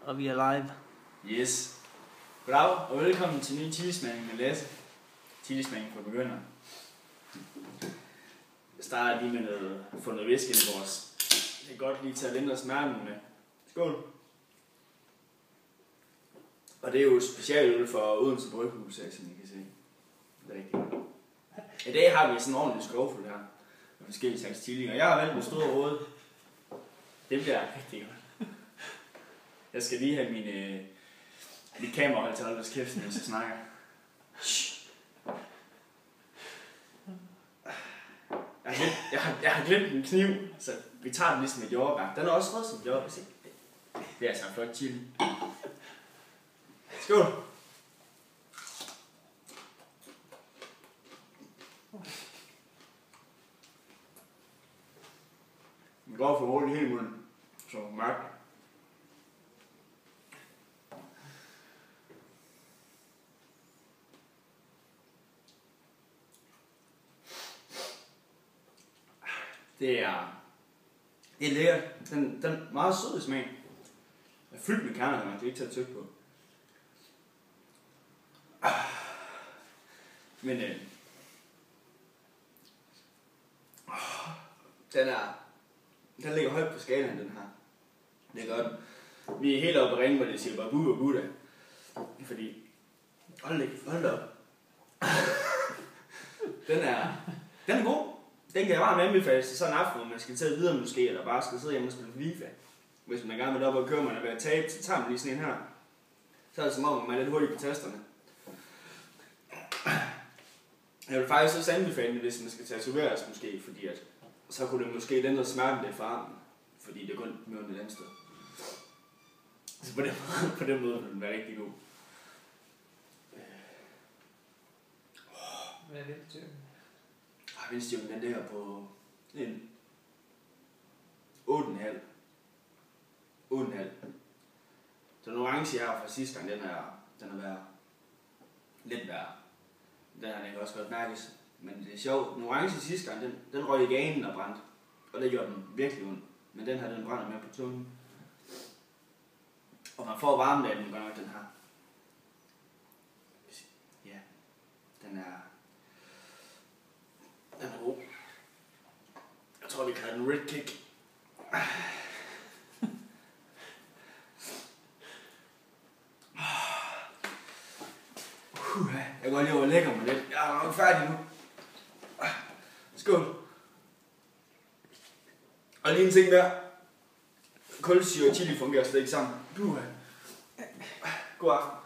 Og vi er live. Yes. Goddag og velkommen til ny chilismagning med Lasse. Chilismagning for begyndere. Jeg starter lige med noget, få noget væske i vores. Det kan godt lige tage lindre smerten med. Skål. Og det er jo specialøl for Odense Bryghus, som I kan se. Det er rigtig godt. I dag har vi sådan en ordentlig skovfuld her. Med forskellige slags chili. Og jeg har valgt med store råd. Det bliver rigtig godt. Jeg skal lige have mit kamera holdt til at holde kæft, mens jeg snakker. Jeg har glemt en kniv, så vi tager den ligesom et jordbær. Den er også rød som et jordbær. Det er altså en flot chili. Skål! Den går for hurtigt hele munden, så mørkt. Det er lækkert. Den er meget sød i smagen. Den er fyldt med kerner, man kan ikke tage et tyk på. Men den ligger højt på skalaen, den her. Det er godt. Vi er helt oppe på ringen, hvor det siger bare bu og buda. Fordi, hold da op. Den er god. Den kan jeg bare anbefale til sådan en aften, hvor man skal tage videre måske, eller bare skal sidde hjemme og spille FIFA. Hvis man gerne vil op og køre, man er ved at tabe, så tager man lige sådan en her. Så er det som om, man er lidt hurtig på tasterne. Jeg vil faktisk også anbefale det, hvis man skal tatoveres måske, fordi at, så kunne det måske ændre smerten lidt for armen, fordi det er kun med et andet sted. Så på den måde vil den være rigtig god. Hvad er det til? Vindstyrken den ligger på en 8,5. 8,5. Den orange her fra sidste gang, den er værre. Lidt værre. Den kan også godt mærkes. Men det er sjovt. Den orange sidste gang, den røg i ganen og brændte. Og det gjorde den virkelig ondt. Men den her, den brænder mere på tungen. Og man får varme af den godt nok, den her. Ja, den er god. Jeg tror, vi kalder den Red Kick. Jeg går lige over og lægger mig lidt. Jeg er nok færdig nu. Skål. Og lige en ting der. Kulsyre og chili fungerer slet ikke sammen. God aften.